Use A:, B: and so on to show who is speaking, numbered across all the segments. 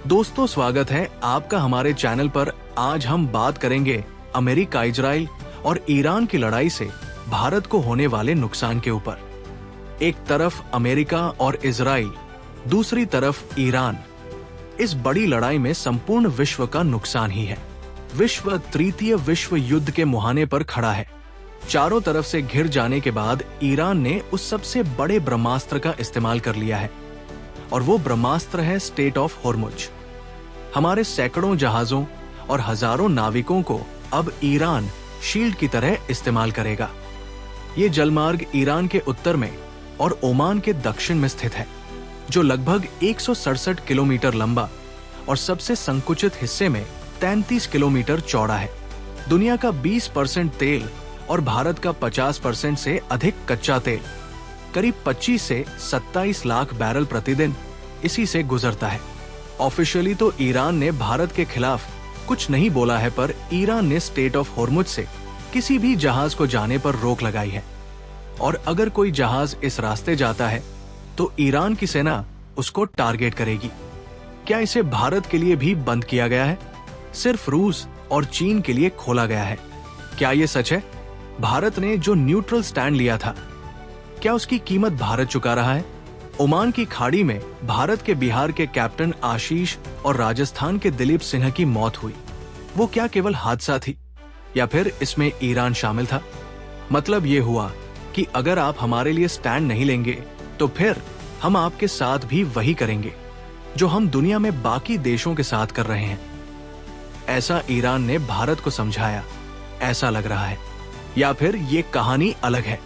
A: दोस्तों, स्वागत है आपका हमारे चैनल पर। आज हम बात करेंगे अमेरिका, इजराइल और ईरान की लड़ाई से भारत को होने वाले नुकसान के ऊपर। एक तरफ अमेरिका और इजराइल, दूसरी तरफ ईरान। इस बड़ी लड़ाई में संपूर्ण विश्व का नुकसान ही है। विश्व तृतीय विश्व युद्ध के मुहाने पर खड़ा है। चारों तरफ से घिर जाने के बाद ईरान ने उस सबसे बड़े ब्रह्मास्त्र का इस्तेमाल कर लिया है, और वो ब्रह्मास्त्र है स्ट्रेट ऑफ हॉर्मुज। हमारे सैकड़ों जहाजों और हजारों नाविकों को अब ईरान शील्ड की तरह इस्तेमाल करेगा। ये जलमार्ग ईरान के उत्तर में और ओमान के दक्षिण में स्थित है, जो लगभग 167 किलोमीटर लंबा और सबसे संकुचित हिस्से में 33 किलोमीटर चौड़ा है। दुनिया का 20% तेल और भारत का 50% से अधिक कच्चा तेल, करीब 25 से 27 लाख बैरल प्रतिदिन इसी से गुजरता है। ऑफिशियली तो ईरान ने भारत के खिलाफ कुछ नहीं बोला है, पर ईरान ने स्ट्रेट ऑफ हॉर्मुज से किसी भी जहाज को जाने पर रोक लगाई है, और अगर कोई जहाज इस रास्ते जाता है तो ईरान की सेना उसको टारगेट करेगी। क्या इसे भारत के लिए भी बंद किया गया है? सिर्फ रूस और चीन के लिए खोला गया है। क्या ये सच है? भारत ने जो न्यूट्रल स्टैंड लिया था, क्या उसकी कीमत भारत चुका रहा है? ओमान की खाड़ी में भारत के बिहार के कैप्टन आशीष और राजस्थान के दिलीप सिन्हा की मौत हुई। वो क्या केवल हादसा थी, या फिर इसमें ईरान शामिल था? मतलब ये हुआ कि अगर आप हमारे लिए स्टैंड नहीं लेंगे तो फिर हम आपके साथ भी वही करेंगे जो हम दुनिया में बाकी देशों के साथ कर रहे हैं। ऐसा ईरान ने भारत को समझाया, ऐसा लग रहा है। या फिर ये कहानी अलग है।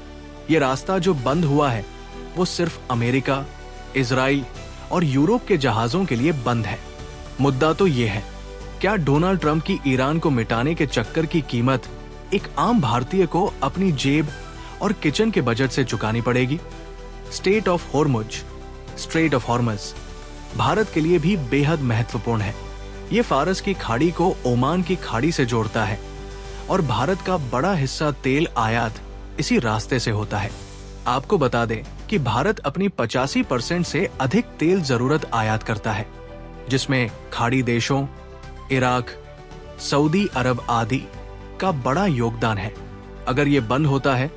A: ये रास्ता जो बंद हुआ है वो सिर्फ अमेरिका, इजराइल और यूरोप के जहाजों के लिए बंद है। मुद्दा तो ये है, क्या डोनाल्ड ट्रंप की ईरान को मिटाने के चक्कर की कीमत एक आम भारतीय को अपनी जेब और किचन के बजट से चुकानी पड़ेगी? Strait of Hormuz, Strait of Hormuz Bharat के लिए भी बेहद महत्वपूर्ण है। ये फारस की खाड़ी को ओमान की खाड़ी से जोड़ता है, और भारत का बड़ा हिस्सा तेल आयात इसी रास्ते से होता है। आपको बता दें कि भारत अपनी 85% से अधिक तेल जरूरत आयात करता है, जिसमें खाड़ी देशों, इराक, सऊदी अरब आदि का बड़ा योगदान है। अगर ये बंद होता है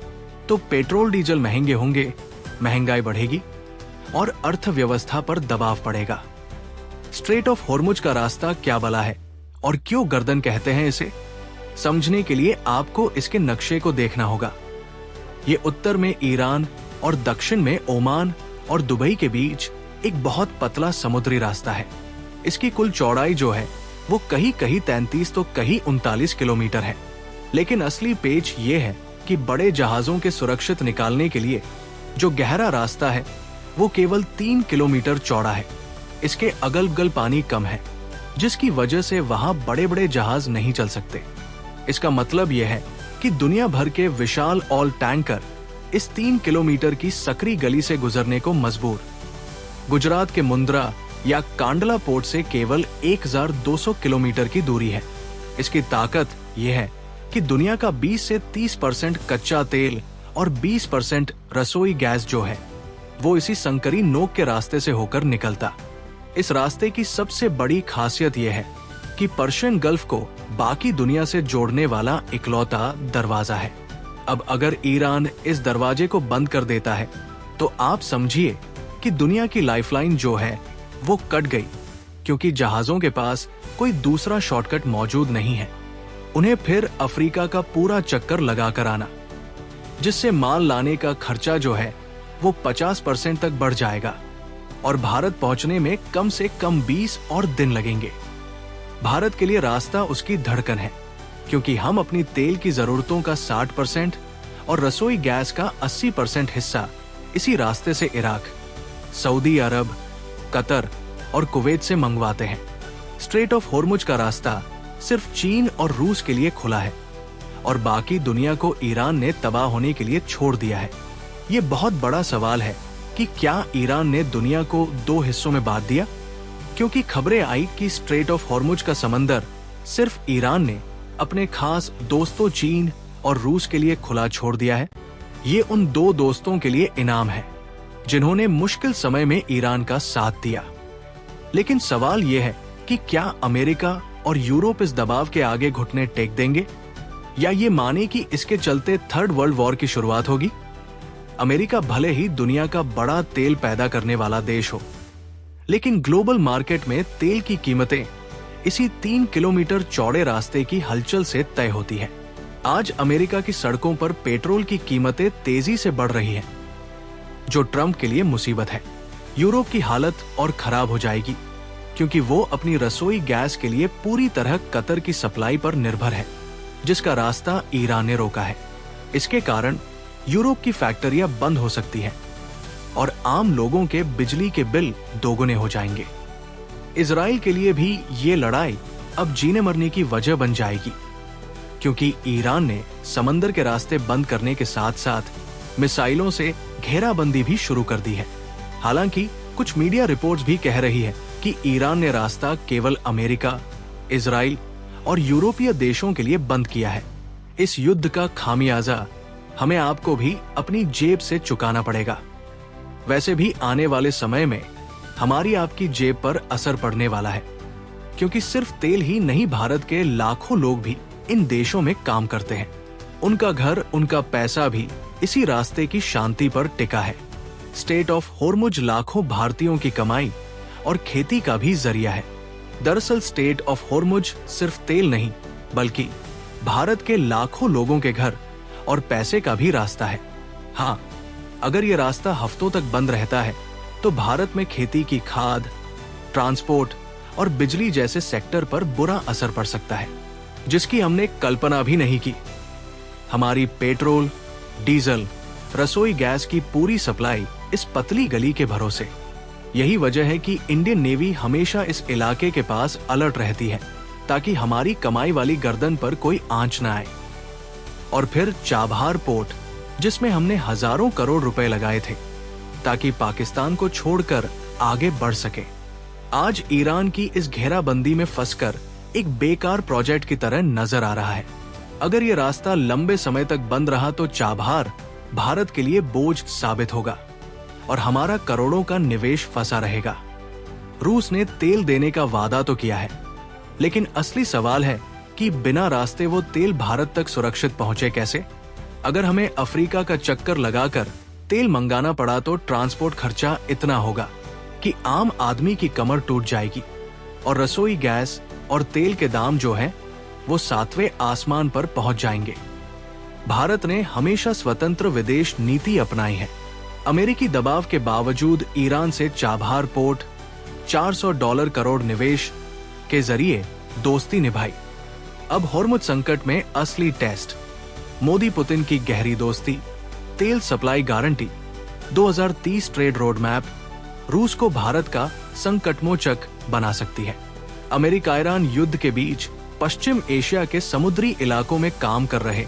A: तो पेट्रोल डीजल महंगे होंगे, महंगाई बढ़ेगी और अर्थव्यवस्था पर दबाव पड़ेगा। स्ट्रेट ऑफ हॉर्मुज का रास्ता क्या बला है और क्यों गर्दन कहते हैं इसे? समझने के लिए आपको इसके नक्शे को देखना होगा। ये उत्तर में ईरान और दक्षिण में ओमान और दुबई के बीच एक बहुत पतला समुद्री रास्ता है। इसकी कुल चौड़ाई जो है वो कहीं कहीं 33 तो कहीं 39 किलोमीटर है। लेकिन असली पेच ये है कि बड़े जहाजों के सुरक्षित निकालने के लिए जो गहरा रास्ता है वो केवल 3 किलोमीटर चौड़ा है। इसके अगल बगल पानी कम है, जिसकी वजह से वहां बड़े बड़े जहाज नहीं चल सकते। इसका मतलब यह है कि दुनिया भर के विशाल ऑयल टैंकर इस 3 किलोमीटर की सकरी गली से गुजरने को मजबूर। गुजरात के मुंद्रा या कांडला पोर्ट से केवल 1200 किलोमीटर की दूरी है। इसकी ताकत यह है कि दुनिया का 20 से 30% कच्चा तेल और 20% रसोई गैस जो है वो इसी संकरी नोक के रास्ते से होकर निकलता। इस रास्ते की सबसे बड़ी खासियत यह है कि पर्शियन गल्फ को बाकी दुनिया से जोड़ने वाला इकलौता दरवाजा है। अब अगर ईरान इस दरवाजे को बंद कर देता है तो आप समझिए कि दुनिया की लाइफलाइन जो है वो कट गई, क्योंकि जहाजों के पास कोई दूसरा शॉर्टकट मौजूद नहीं है। उन्हें फिर अफ्रीका का पूरा चक्कर लगाकर आना, जिससे माल लाने का खर्चा जो है वो 50% तक बढ़ जाएगा, और भारत पहुंचने में कम से कम 20 और दिन लगेंगे। भारत के लिए रास्ता उसकी धड़कन है, क्योंकि हम अपनी तेल की जरूरतों का 60% और रसोई गैस का 80% हिस्सा इसी रास्ते से इराक, सऊदी अरब, कतर और कुवैत से मंगवाते हैं। स्ट्रेट ऑफ हॉर्मुज का रास्ता सिर्फ चीन और रूस के लिए खुला है, और बाकी दुनिया को ईरान ने तबाह होने के लिए छोड़ दिया है। ये बहुत बड़ा सवाल है कि क्या ईरान ने दुनिया को 2 हिस्सों में बांट दिया? क्योंकि खबरें आई कि स्ट्रेट ऑफ हॉर्मुज का समंदर सिर्फ ईरान ने अपने खास दोस्तों चीन और रूस के लिए खुला छोड़ दिया है। ये उन 2 दोस्तों के लिए इनाम है जिन्होंने मुश्किल समय में ईरान का साथ दिया। लेकिन सवाल यह है कि क्या अमेरिका और यूरोप इस दबाव के आगे घुटने टेक देंगे, या ये माने कि इसके चलते थर्ड वर्ल्ड वॉर की शुरुआत होगी। अमेरिका भले ही दुनिया का बड़ा तेल पैदा करने वाला देश हो, लेकिन ग्लोबल मार्केट में तेल की कीमतें इसी 3 किलोमीटर चौड़े रास्ते की हलचल से तय होती है। आज अमेरिका की सड़कों पर पेट्रोल की कीमतें तेजी से बढ़ रही हैं, जो ट्रंप के लिए मुसीबत है। यूरोप की हालत और खराब हो जाएगी, क्योंकि वो अपनी रसोई गैस के लिए पूरी तरह कतर की सप्लाई पर निर्भर है, जिसका रास्ता ईरान ने रोका है। इसके कारण यूरोप की फैक्ट्रियां बंद हो सकती हैं और आम लोगों के बिजली के बिल दोगुने हो जाएंगे। इजराइल के लिए भी ये लड़ाई अब जीने मरने की वजह बन जाएगी, क्योंकि ईरान ने समंदर के रास्ते बंद करने के साथ साथ मिसाइलों से घेराबंदी भी शुरू कर दी है। हालांकि कुछ मीडिया रिपोर्ट्स भी कह रही है कि ईरान ने रास्ता केवल अमेरिका, इजराइल और यूरोपीय देशों के लिए बंद किया है। इस युद्ध का खामियाजा हमें आपको भी अपनी जेब से चुकाना पड़ेगा। वैसे भी आने वाले समय में हमारी आपकी जेब पर असर पड़ने वाला है, क्योंकि सिर्फ तेल ही नहीं, भारत के लाखों लोग भी इन देशों में काम करते हैं। उनका घर, उनका पैसा भी इसी रास्ते की शांति पर टिका है। स्टेट ऑफ होर्मुज लाखों भारतीयों की कमाई और खेती का भी जरिया है। दरअसल स्टेट ऑफ होर्मुज सिर्फ तेल नहीं, बल्कि भारत के लाखों लोगों के घर और पैसे का भी रास्ता है। हाँ, अगर ये रास्ता हफ्तों तक बंद रहता है तो भारत में खेती की खाद, ट्रांसपोर्ट और बिजली जैसे सेक्टर पर बुरा असर पड़ सकता है, जिसकी हमने कल्पना भी नहीं की। हमारी पेट्रोल, डीजल, रसोई गैस की पूरी सप्लाई इस पतली गली के भरोसे। यही वजह है कि इंडियन नेवी हमेशा इस इलाके के पास अलर्ट रहती है, ताकि हमारी कमाई वाली गर्दन पर कोई आंच न आए। और फिर चाबहार पोर्ट, जिसमें हमने हजारों करोड़ रुपए लगाए थे ताकि पाकिस्तान को छोड़कर आगे बढ़ सके, आज ईरान की इस घेराबंदी में फंसकर एक बेकार प्रोजेक्ट की तरह नजर आ रहा है। अगर ये रास्ता लंबे समय तक बंद रहा तो चाबहार भारत के लिए बोझ साबित होगा और हमारा करोड़ों का निवेश फंसा रहेगा। रूस ने तेल देने का वादा तो किया है, लेकिन असली सवाल है कि बिना रास्ते वो तेल भारत तक सुरक्षित पहुंचे कैसे। अगर हमें अफ्रीका का चक्कर लगाकर तेल मंगाना पड़ा तो ट्रांसपोर्ट खर्चा इतना होगा कि आम आदमी की कमर टूट जाएगी, और रसोई गैस और तेल के दाम जो हैं वो 7वें आसमान पर पहुंच जाएंगे। भारत ने हमेशा स्वतंत्र विदेश नीति अपनाई है। अमेरिकी दबाव के बावजूद ईरान से चाबहार पोर्ट $400 करोड़ निवेश के जरिए दोस्ती निभाई। अब होर्मुज संकट में असली टेस्ट, मोदी पुतिन की गहरी दोस्ती, तेल supply guarantee, 2030 trade road map रूस को भारत का संकटमोचक बना सकती है। अमेरिका ईरान युद्ध के बीच पश्चिम एशिया के समुद्री इलाकों में काम कर रहे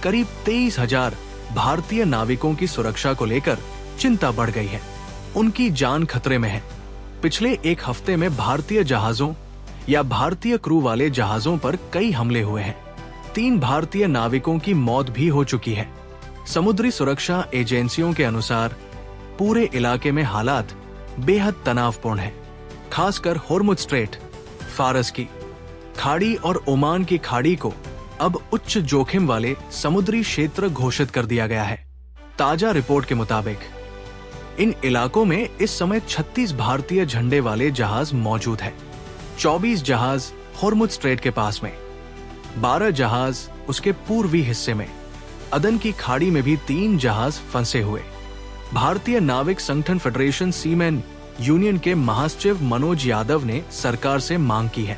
A: करीब 23,000 भारतीय नाविकों की सुरक्षा को लेकर चिंता बढ़ गई है। उनकी जान खतरे में है। पिछले एक हफ्ते में भारतीय जहाजों या भारतीय क्रू वाले जहाजों पर कई हमले हुए हैं। 3 भारतीय नाविकों की मौत भी हो चुकी है। समुद्री सुरक्षा एजेंसियों के अनुसार पूरे इलाके में हालात बेहद तनावपूर्ण है, खासकर होर्मुज स्ट्रेट, फारस की खाड़ी और ओमान की खाड़ी को अब उच्च जोखिम वाले समुद्री क्षेत्र घोषित कर दिया गया है। ताजा रिपोर्ट के मुताबिक इन इलाकों में इस समय 36 भारतीय झंडे वाले जहाज मौजूद है। 24 जहाज होर्मुज स्ट्रेट के पास में, 12 जहाज उसके पूर्वी हिस्से में, अदन की खाड़ी में भी 3 जहाज फंसे हुए। भारतीय नाविक संगठन फेडरेशन सीमैन यूनियन के महासचिव मनोज यादव ने सरकार से मांग की है,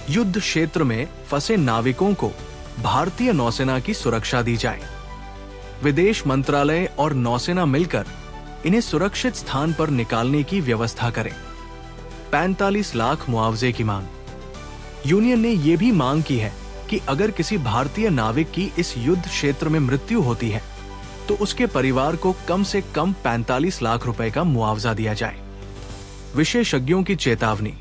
A: युद्ध क्षेत्र में फंसे नाविकों को भारतीय नौसेना की सुरक्षा दी जाए। विदेश मंत्रालय और नौसेना मिलकर इन्हें सुरक्षित स्थान पर निकालने की व्यवस्था करें। 45 लाख मुआवजे की मांग। यूनियन ने यह भी मांग की है कि अगर किसी भारतीय नाविक की इस युद्ध क्षेत्र में मृत्यु होती है तो उसके परिवार को कम से कम 45 लाख रुपए का मुआवजा दिया जाए। विशेषज्ञों की चेतावनी।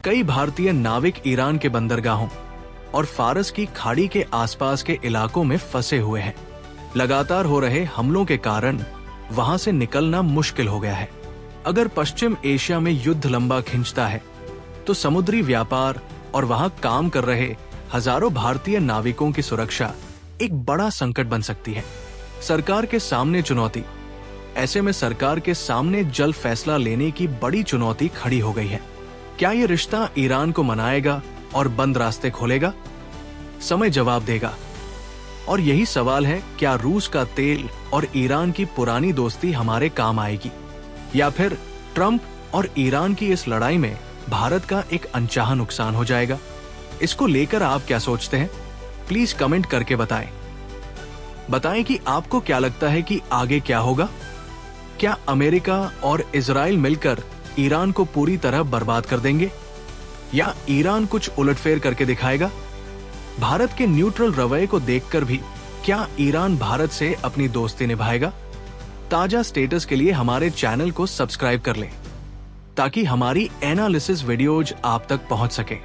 A: कई भारतीय नाविक ईरान के बंदरगाहों और फारस की खाड़ी के आसपास के इलाकों में फंसे हुए हैं। लगातार हो रहे हमलों के कारण वहां से निकलना मुश्किल हो गया है। अगर पश्चिम एशिया में युद्ध लंबा खिंचता है तो समुद्री व्यापार और वहां काम कर रहे हजारों भारतीय नाविकों की सुरक्षा एक बड़ा संकट बन सकती है। सरकार के सामने चुनौती। ऐसे में सरकार के सामने जल्द फैसला लेने की बड़ी चुनौती खड़ी हो गई है। क्या ये रिश्ता ईरान को मनाएगा और बंद रास्ते खोलेगा? समय जवाब देगा। और यही सवाल है, क्या रूस का तेल और ईरान की पुरानी दोस्ती हमारे काम आएगी, या फिर ट्रंप और ईरान की इस लड़ाई में भारत का एक अनचाहा नुकसान हो जाएगा? इसको लेकर आप क्या सोचते हैं? प्लीज कमेंट करके बताएं कि आपको क्या लगता है कि आगे क्या होगा। क्या अमेरिका और इजराइल मिलकर ईरान को पूरी तरह बर्बाद कर देंगे, या ईरान कुछ उलटफेर करके दिखाएगा? भारत के न्यूट्रल रवैये को देखकर भी क्या ईरान भारत से अपनी दोस्ती निभाएगा? ताजा स्टेटस के लिए हमारे चैनल को सब्सक्राइब कर लें ताकि हमारी एनालिसिस वीडियोज आप तक पहुंच सके।